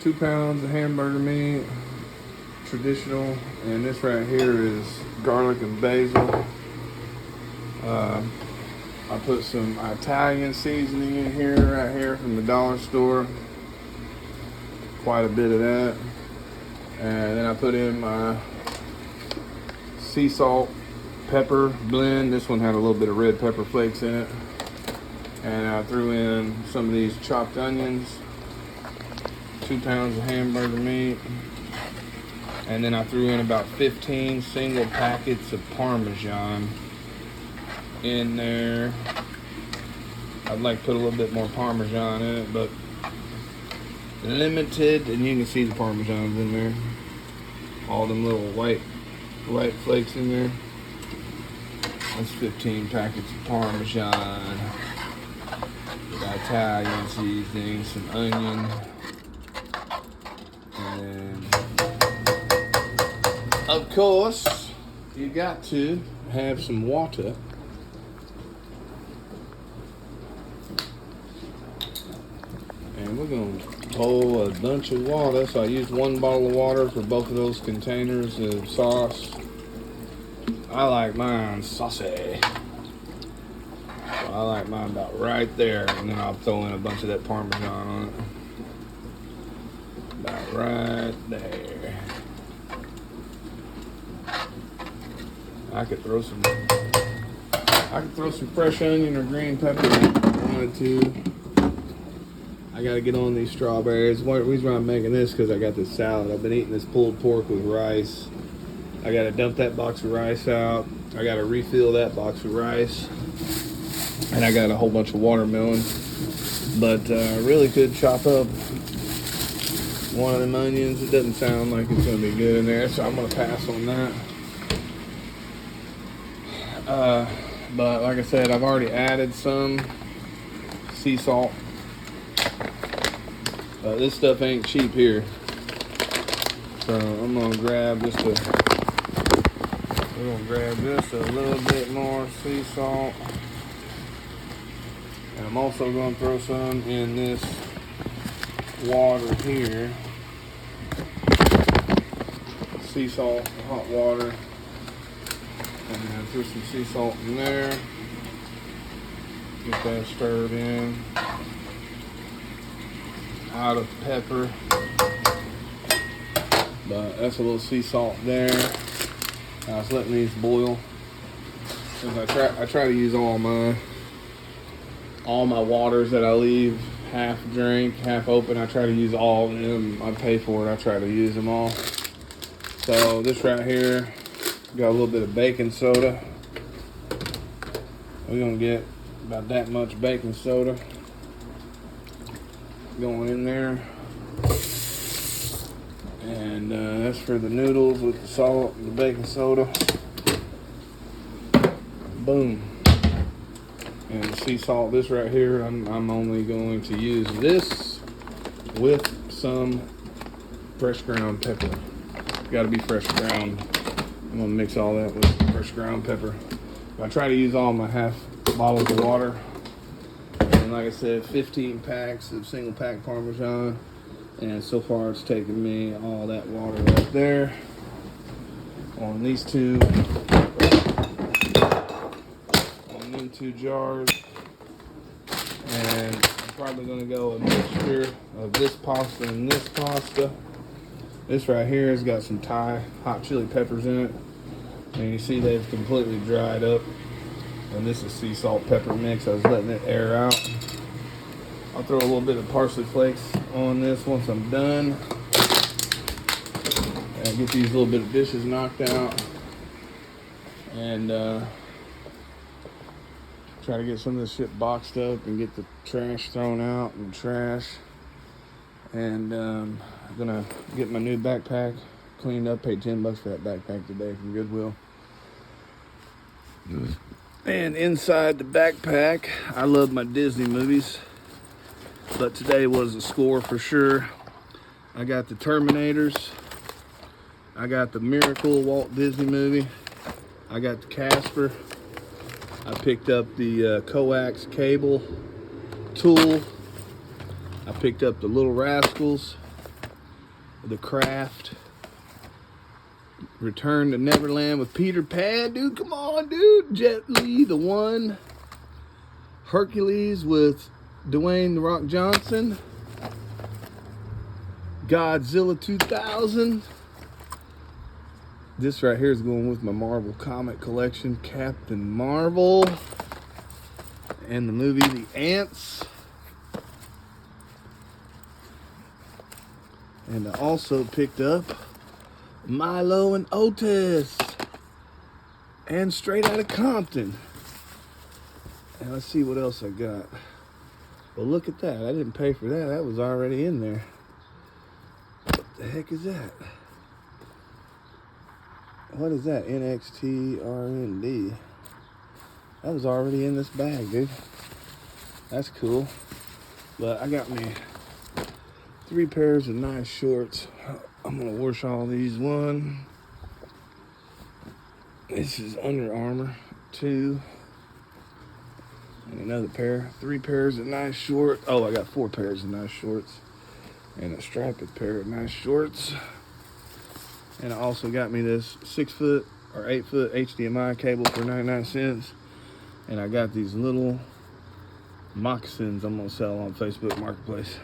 2 pounds of hamburger meat, traditional, and this right here is garlic and basil. I put some Italian seasoning in here, right here from the dollar store. Quite a bit of that. And then I put in my sea salt pepper blend. This one had a little bit of red pepper flakes in it. And I threw in some of these chopped onions, 2 pounds of hamburger meat. And then I threw in about 15 single packets of Parmesan in there. I'd like to put a little bit more Parmesan in it, but limited, and you can see the Parmesan's in there. All them little white flakes in there. That's 15 packets of Parmesan. Italian seasoning, some onion, and then, of course, you got to have some water. And we're going to boil a bunch of water. So I used 1 bottle of water for both of those containers of sauce. I like mine saucy. So I like mine about right there. And then I'll throw in a bunch of that Parmesan on it. About right there. I could throw some fresh onion or green pepper if I wanted to. I gotta get on these strawberries. The reason why I'm making this because I got this salad. I've been eating this pulled pork with rice. I gotta dump that box of rice out. I gotta refill that box of rice. And I got a whole bunch of watermelon. But really could chop up one of them onions. It doesn't sound like it's gonna be good in there, so I'm gonna pass on that. But like I said, I've already added some sea salt. This stuff ain't cheap here, so I'm gonna grab just a little bit more sea salt, and I'm also gonna throw some in this water here. Sea salt, hot water, and then throw some sea salt in there. Get that stirred in. Out of pepper, but that's a little sea salt there. I was letting these boil. I try to use all my waters that I leave half drink, half open. I try to use all of them. I pay for it. I try to use them all. So this right here got a little bit of baking soda. We're gonna get about that much baking soda going in there, and that's for the noodles with the salt and the baking soda. Boom. And the sea salt, this right here, I'm only going to use this with some fresh ground pepper. Got to be fresh ground. I'm gonna mix all that with fresh ground pepper. I try to use all my half bottles of water. And like I said, 15 packs of single pack Parmesan. And so far it's taken me all that water right there on these two jars. And I'm probably gonna go a mixture of this pasta and this pasta. This right here has got some Thai hot chili peppers in it. And you see they've completely dried up. And this is sea salt pepper mix. I was letting it air out. I'll throw a little bit of parsley flakes on this once I'm done. And get these little bit of dishes knocked out. And try to get some of this shit boxed up and get the trash thrown out and trash. And I'm gonna get my new backpack cleaned up. Paid $10 for that backpack today from Goodwill. And inside the backpack, I love my Disney movies, but today was a score for sure. I got the Terminators, I got the Miracle Walt Disney movie, I got the Casper, I picked up the coax cable tool, I picked up the Little Rascals, The Craft. Return to Neverland with Peter Pan. Dude, come on, dude. Jet Li, the One. Hercules with Dwayne "The Rock" Johnson. Godzilla 2000. This right here is going with my Marvel comic collection. Captain Marvel. And the movie The Ants. And I also picked up Milo and Otis. And Straight Outta Compton. And let's see what else I got. Well, look at that. I didn't pay for that. That was already in there. What the heck is that? What is that? NXT-RND. That was already in this bag, dude. That's cool. But I got me 3 pairs of nice shorts. I'm gonna wash all these. 1. This is Under Armour. 2. And another pair. 3 pairs of nice shorts. Oh, I got 4 pairs of nice shorts. And a striped pair of nice shorts. And I also got me this 6-foot or 8-foot HDMI cable for 99 cents. And I got these little moccasins I'm gonna sell on Facebook Marketplace.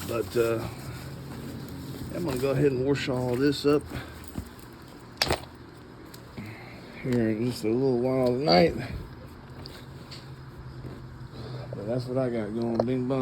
But I'm gonna go ahead and wash all this up here in just a little while tonight. But that's what I got going. Bing bong.